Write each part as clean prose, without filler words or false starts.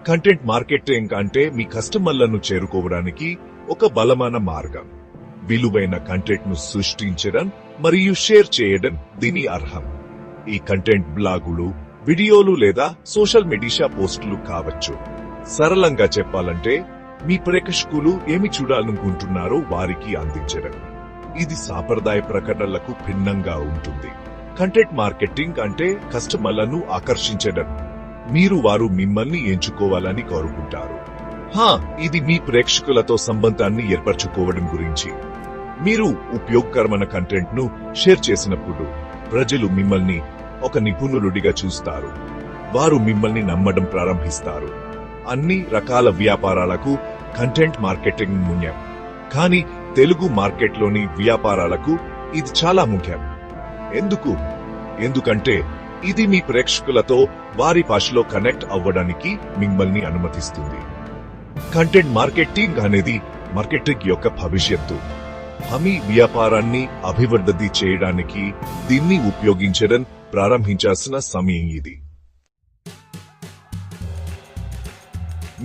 Content marketing అంటే మీ కస్టమర్లను చేరుకోవడానికి ఒక బలమైన మార్గం. విలువైన కంటెంట్ ను సృష్టించడం మరియు షేర్ చేయడం దీని అర్హం. ఈ కంటెంట్ బ్లాగులు, వీడియోలు లేదా సోషల్ మీడియా పోస్టులు కావచ్చు. సరళంగా చెప్పాలంటే మీ ప్రేక్షకులు ఏమి చూడాలనుకుంటున్నారో వారికి అందించడం. ఇది సాంప్రదాయ ప్రకటనలకు భిన్నంగా ఉంటుంది. కంటెంట్ మార్కెటింగ్ అంటే కస్టమర్లను ఆకర్షించడం. వారు మిమ్మల్ని ఎంచుకోవాలని కోరుకుంటారు. ఇది మీ ప్రేక్షకులతో సంబంధాన్ని ఏర్పరచుకోవడం గురించి. మీరు ఉపయోగకరమైన కంటెంట్ ను షేర్ చేసినప్పుడు ప్రజలు మిమ్మల్ని ఒక నిపుణులుడిగా చూస్తారు. వారు మిమ్మల్ని నమ్మడం ప్రారంభిస్తారు. అన్ని రకాల వ్యాపారాలకు కంటెంట్ మార్కెటింగ్ ముఖ్యం. కానీ తెలుగు మార్కెట్లోని వ్యాపారాలకు ఇది చాలా ముఖ్యం. ఎందుకంటే ఇది మీ ప్రేక్షకులతో వారి భాషలో కనెక్ట్ అవ్వడానికి మిమ్మల్ని అనుమతిస్తుంది. కంటెంట్ మార్కెటింగ్ అనేది మార్కెటింగ్ యొక్క భవిష్యత్తు. మీ వ్యాపారాన్ని అభివృద్ధి చేయడానికి దీన్ని ఉపయోగించడం ప్రారంభించాల్సిన సమయం ఇది.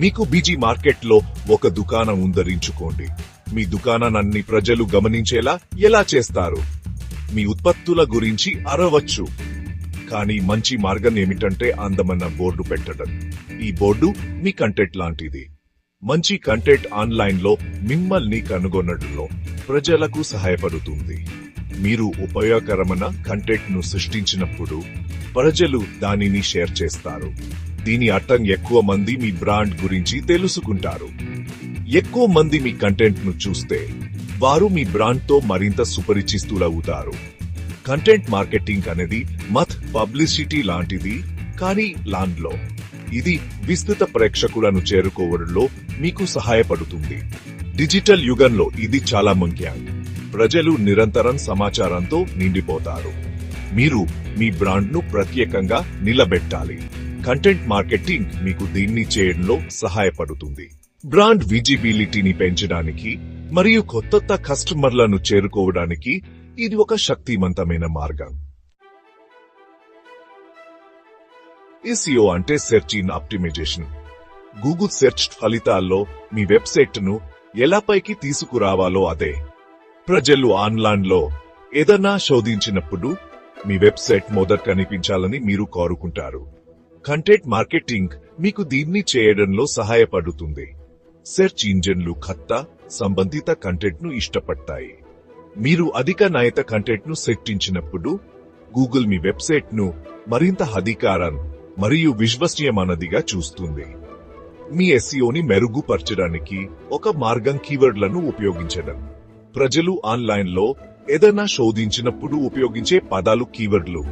మీకు బిజీ మార్కెట్లో ఒక దుకాణం ఉందరించుకోండి. మీ దుకాణాన్ని ప్రజలు గమనించేలా ఎలా చేస్తారు? మీ ఉత్పత్తుల గురించి అరవచ్చు. కానీ మంచి మార్గం ఏమిటంటే అందమైన బోర్డు పెట్టడం. ఈ బోర్డు మీ కంటెంట్ లాంటిది. మంచి కంటెంట్ ఆన్లైన్లో మిమ్మల్ని కనుగొనడంలో ప్రజలకు సహాయపడుతుంది. మీరు ఉపయోగకరమైన కంటెంట్ ను సృష్టించినప్పుడు ప్రజలు దానిని షేర్ చేస్తారు. దీని అర్థం ఎక్కువ మంది మీ బ్రాండ్ గురించి తెలుసుకుంటారు. ఎక్కువ మంది మీ కంటెంట్ ను చూస్తే వారు మీ బ్రాండ్ తో మరింత సుపరిచితులవుతారు. కంటెంట్ మార్కెటింగ్ అనేది పబ్లిసిటీ లాంటిది, కానీ లాండ్లో ఇది విస్తృత ప్రేక్షకులను చేరుకోవడంలో మీకు సహాయపడుతుంది. డిజిటల్ యుగంలో ఇది చాలా ముఖ్యం. ప్రజలు నిరంతరం సమాచారంతో నిండిపోతారు. మీరు మీ బ్రాండ్ ను ప్రత్యేకంగా నిలబెట్టాలి. కంటెంట్ మార్కెటింగ్ మీకు దీన్ని చేయడంలో సహాయపడుతుంది. బ్రాండ్ విజిబిలిటీని పెంచడానికి మరియు కొత్త కస్టమర్లను చేరుకోవడానికి ఇది ఒక శక్తివంతమైన మార్గం. SEO అంటే search engine optimisation. Google search ఫలితాల్లో మీ వెబ్సైట్ ను ఎలా పైకి తీసుకురావాలో అదే. ప్రజలు ఆన్లైన్లో ఏదైనా శోధించినప్పుడు మీ వెబ్సైట్ మొదట కనిపించాలని మీరు కోరుకుంటారు. కంటెంట్ మార్కెటింగ్ మీకు దీన్ని చేయడంలో సహాయపడుతుంది. సెర్చ్ ఇంజిన్లు కొత్త సంబంధిత కంటెంట్ ను ఇష్టపడతాయి. మీరు అధిక నాణ్యత కంటెంట్ ను సృష్టించినప్పుడు గూగుల్ మీ వెబ్సైట్ ను మరింత అధికారం మరియు విశ్వసనీయమైనదిగా చూస్తుంది. మీ SEOని మెరుగుపరచడానికి ఒక మార్గం కీవర్డ్లను ఉపయోగించడం. ప్రజలు ఆన్లైన్లో ఏదైనా శోధించినప్పుడు ఉపయోగించే పదాలు కీవర్డ్లు.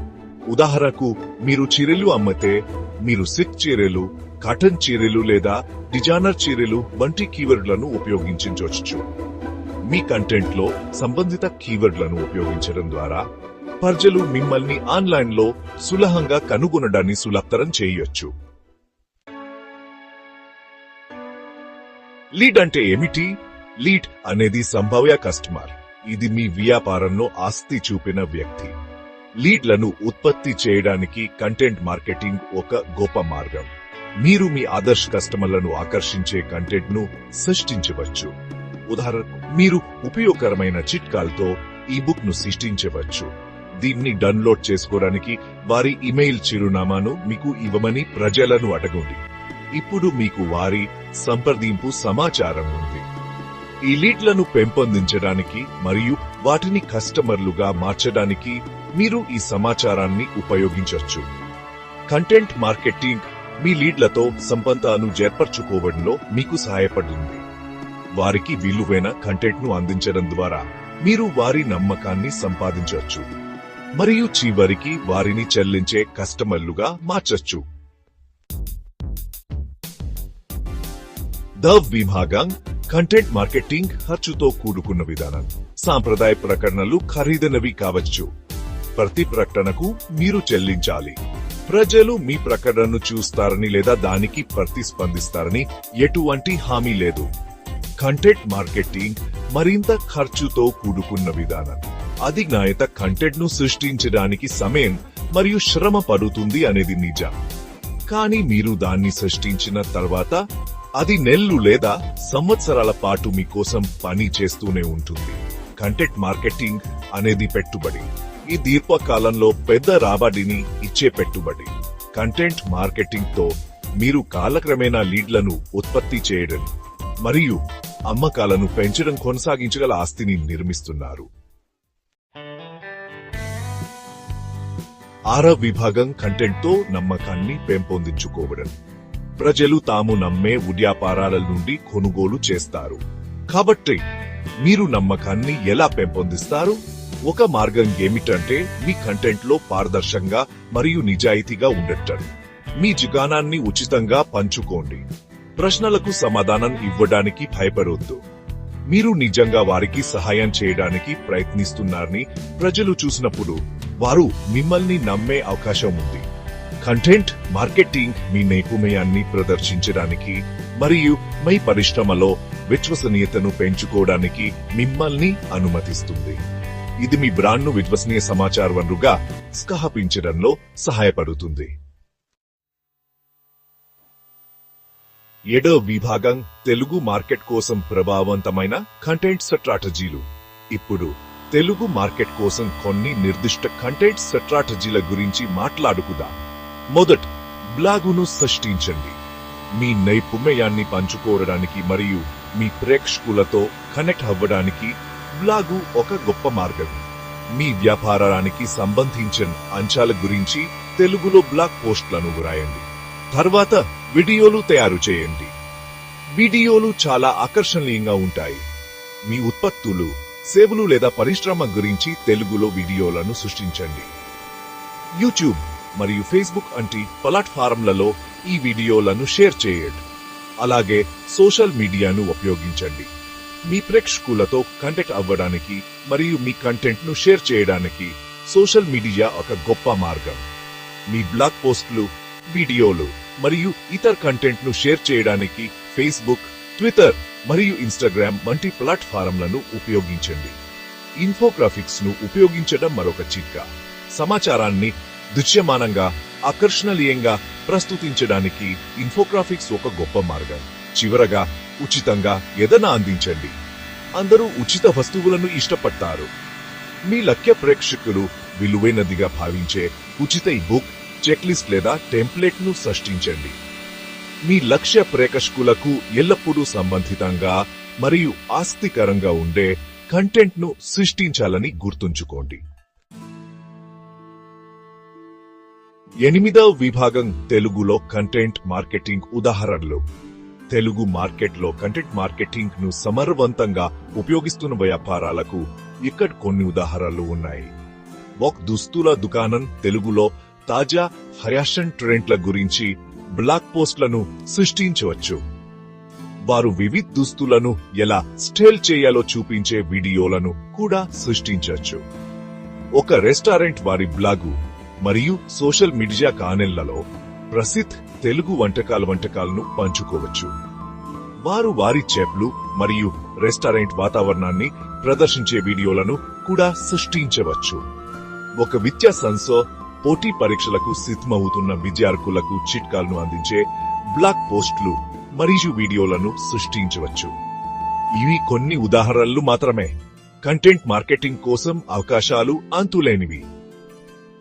ఉదాహరణకు, మీరు చీరలు అమ్మితే మీరు సిల్క్ చీరలు, కాటన్ చీరలు లేదా డిజైనర్ చీరలు వంటి కీవర్డ్లను ఉపయోగించవచ్చు. మీ కంటెంట్ లో సంబంధిత కీవర్డ్లను ఉపయోగించడం ద్వారా ప్రజలు మిమ్మల్ని ఆన్లైన్లో సులభంగా కనుగొనడాన్ని సులభతరం చేయొచ్చు. లీడ్ అంటే ఏమిటి? లీడ్ అనేది సంభావ్య కస్టమర్. ఇది మీ వ్యాపారంలో ఆస్తి చూపిన వ్యక్తి. లీడ్లను ఉత్పత్తి చేయడానికి కంటెంట్ మార్కెటింగ్ ఒక గొప్ప మార్గం. మీరు మీ ఆదర్శ కస్టమర్లను ఆకర్షించే కంటెంట్ ను సృష్టించవచ్చు. ఉదాహరణకు, మీరు ఉపయోగకరమైన చిట్కాలతో ఈ బుక్ ను సృష్టించవచ్చు. దీన్ని డౌన్లోడ్ చేసుకోవడానికి వారి ఇమెయిల్ చిరునామాను మీకు ఇవ్వమని ప్రజలను అడగండి. ఇప్పుడు మీకు వారి సంప్రదింపు సమాచారం ఉంది. ఈ లీడ్లను పెంపొందించడానికి మరియు వాటిని కస్టమర్లుగా మార్చడానికి మీరు ఈ సమాచారాన్ని ఉపయోగించవచ్చు. కంటెంట్ మార్కెటింగ్ మీ లీడ్లతో సంబంధాలను ఏర్పరచుకోవడంలో మీకు సహాయపడుతుంది. వారికి విలువైన కంటెంట్ ను అందించడం ద్వారా మీరు వారి నమ్మకాన్ని సంపాదించవచ్చు మరియు చివరికి వారిని చెల్లించే కస్టమర్లుగా మార్చచ్చు. విభాగం కంటెంట్ మార్కెటింగ్ ఖర్చుతో కూడుకున్న విధానం. సాంప్రదాయ ప్రకటనలు ఖరీదైనవి కావచ్చు. ప్రతి ప్రకటనకు మీరు చెల్లించాలి. ప్రజలు మీ ప్రకటనను చూస్తారని లేదా దానికి ప్రతిస్పందిస్తారని ఎటువంటి హామీ లేదు. కంటెంట్ మార్కెటింగ్ మరింత ఖర్చుతో కూడుకున్న విధానం. అధిక నాణ్యత కంటెంట్ ను సృష్టించడానికి సమయం మరియు శ్రమ పడుతుంది అనేది నిజం. కానీ మీరు దాన్ని సృష్టించిన తర్వాత అది నెలలు లేదా సంవత్సరాల పాటు మీకోసం పని చేస్తూనే ఉంటుంది. కంటెంట్ మార్కెటింగ్ అనేది పెట్టుబడి. ఈ దీర్ఘకాలంలో పెద్ద రాబడిని ఇచ్చే పెట్టుబడి. కంటెంట్ మార్కెటింగ్ తో మీరు కాలక్రమేణా లీడ్లను ఉత్పత్తి చేయడం మరియు అమ్మకాలను పెంచడం కొనసాగించగల ఆస్తిని నిర్మిస్తున్నారు. 6వ విభాగం కంటెంట్ తో నమ్మకాన్ని పెంపొందించుకోవడం. ప్రజలు తాము నమ్మే వ్యాపారాల నుండి కొనుగోలు చేస్తారు. కాబట్టి మీరు నమ్మకాన్ని ఎలా పెంపొందిస్తారు? ఒక మార్గం ఏమిటంటే మీ కంటెంట్ లో పారదర్శకంగా మరియు నిజాయితీగా ఉండటం. మీ జిగానాన్ని ఉచితంగా పంచుకోండి. ప్రశ్నలకు సమాధానం ఇవ్వడానికి భయపడొద్దు. మీరు నిజంగా వారికి సహాయం చేయడానికి ప్రయత్నిస్తున్నారని ప్రజలు చూసినప్పుడు వారు మిమ్మల్ని నమ్మే అవకాశం ఉంది. కంటెంట్ మార్కెటింగ్ మీ నైపుణ్యాన్ని ప్రదర్శించడానికి మరియు మీ పరిశ్రమలో విశ్వసనీయతను పెంచుకోవడానికి మిమ్మల్ని అనుమతిస్తుంది. ఇది మీ బ్రాండ్ను విశ్వసనీయ సమాచార వనరుగా స్థాపించడంలో సహాయపడుతుంది. 7వ విభాగం తెలుగు మార్కెట్ కోసం ప్రభావవంతమైన కంటెంట్ స్ట్రాటజీలు. ఇప్పుడు తెలుగు మార్కెట్ కోసం కొన్ని నిర్దిష్ట కంటెంట్ స్ట్రాటజీల గురించి మాట్లాడుకుందాం. మొదట, బ్లాగును సృష్టించండి. మీ నైపుణ్యాన్ని పంచుకోవడానికి మరియు మీ ప్రేక్షకులతో కనెక్ట్ అవ్వడానికి బ్లాగు ఒక గొప్ప మార్గం. మీ వ్యాపారానికి సంబంధించిన అంశాల గురించి తెలుగులో బ్లాగ్ పోస్టులను వ్రాయండి. తర్వాత వీడియోలు తయారు చేయండి. వీడియోలు చాలా ఆకర్షణీయంగా ఉంటాయి. మీ ఉత్పత్తులు, సేవలు లేదా పరిశ్రమ గురించి తెలుగులో వీడియోలను సృష్టించండి. యూట్యూబ్ మరియు ఫేస్బుక్ వంటి ప్లాట్ఫారంలలో ఈ వీడియోలను షేర్ చేయండి. అలాగే సోషల్ మీడియాను ఉపయోగించండి. మీ ప్రేక్షకులతో కనెక్ట్ అవ్వడానికి మరియు మీ కంటెంట్ ను షేర్ చేయడానికి సోషల్ మీడియా ఒక గొప్ప మార్గం. మీ బ్లాగ్ పోస్టులు, వీడియోలు మరియు ఇతర కంటెంట్ ను షేర్ చేయడానికి ఫేస్బుక్, ట్విట్టర్ మరియు ఇన్స్టాగ్రామ్ వంటి ప్లాట్ఫారంలను ఉపయోగించండి. ఇన్ఫోగ్రాఫిక్స్ ను ఉపయోగించడం మరొక చిట్కా. సమాచారాన్ని దృశ్యమానంగా, ఆకర్షణీయంగా ప్రస్తుతించడానికి ఇన్ఫోగ్రాఫిక్స్ ఒక గొప్ప మార్గం. చివరగా, ఉచితంగా ఏదైనా అందించండి. అందరూ ఉచిత వస్తువులను ఇష్టపడతారు. మీ లక్ష్య ప్రేక్షకులు విలువైనదిగా భావించే ఉచిత బుక్, చెక్ లిస్ట్ లేదా టెంప్లెట్ ను సృష్టించండి. మీ లక్ష్య ప్రేక్షకులకు ఎల్లప్పుడూ సంబంధితంగా మరియు ఆసక్తికరంగా ఉండే కంటెంట్ ను సృష్టించాలని గుర్తుంచుకోండి. 8వ విభాగం తెలుగులో కంటెంట్ మార్కెటింగ్ ఉదాహరణలు. తెలుగు మార్కెట్లో కంటెంట్ మార్కెటింగ్ ను సమర్థవంతంగా ఉపయోగిస్తున్న వ్యాపారాలకు ఇక్కడ కొన్ని ఉదాహరణలు ఉన్నాయి. ఒక దుస్తుల దుకాణం తెలుగులో తాజా ఫ్యాషన్ ట్రెండ్ల గురించి బ్లాగ్ పోస్టులను సృష్టించవచ్చు. వారు వివిధ దుస్తులను ఎలా స్టైల్ చేయాలో చూపించే వీడియోలను కూడా సృష్టించవచ్చు. ఒక రెస్టారెంట్ వారి బ్లాగు మరియు సోషల్ మీడియా ఛానళ్లలో ప్రసిద్ధ తెలుగు వంటకాలను పంచుకోవచ్చు. వారు వారి చెఫ్లు మరియు రెస్టారెంట్ వాతావరణాన్ని ప్రదర్శించే వీడియోలను కూడా సృష్టించవచ్చు. ఒక విద్యా సంస్థ పోటీ పరీక్షలకు సిద్ధమవుతున్న విద్యార్థులకు చిట్కాలను అందించే బ్లాగ్ పోస్టులు మరియు వీడియోలను సృష్టించవచ్చు. ఇవి కొన్ని ఉదాహరణలు మాత్రమే. కంటెంట్ మార్కెటింగ్ కోసం అవకాశాలు అంతులేనివి.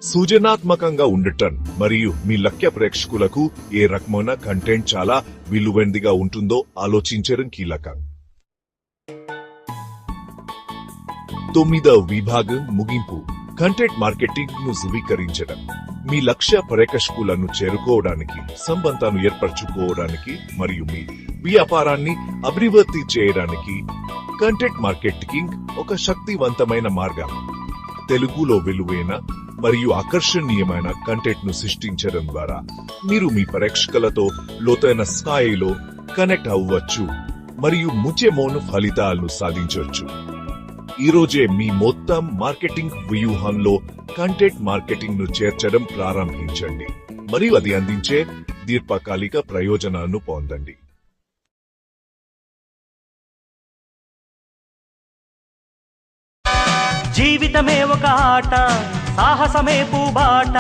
సృజనాత్మకంగా ఉండటం మరియు మీ లక్ష్య ప్రేక్షకులకు ఏ రకమైన కంటెంట్ చాలా విలువైనదిగా ఉంటుందో ఆలోచించడం కీలకం. 9వ విభాగం ముగింపు. కంటెంట్ మార్కెటింగ్ ను స్వీకరించడం. మీ లక్ష్య ప్రేక్షకులను చేరుకోవడానికి, సంబంధాలను ఏర్పరచుకోవడానికి మరియు మీ వ్యాపారాన్ని అభివృద్ధి చేయడానికి కంటెంట్ మార్కెటింగ్ ఒక శక్తివంతమైన మార్గం. తెలుగులో విలువైన మరియు ఆకర్షణీయమైన కంటెంట్ ను సృష్టించడం ద్వారా మీరు మీ ప్రేక్షకులతో లోతైన స్థాయిలో కనెక్ట్ అవ్వచ్చు మరియు ముఖ్యమైన ఫలితాలను సాధించవచ్చు. ఈ రోజే మీ మొత్తం మార్కెటింగ్ వ్యూహంలో కంటెంట్ మార్కెటింగ్ ను చేర్చడం ప్రారంభించండి మరియు అది అందించే దీర్ఘకాలిక ప్రయోజనాలను పొందండి. జీవితమే ఒక ఆట, సాహసమే పూబాట.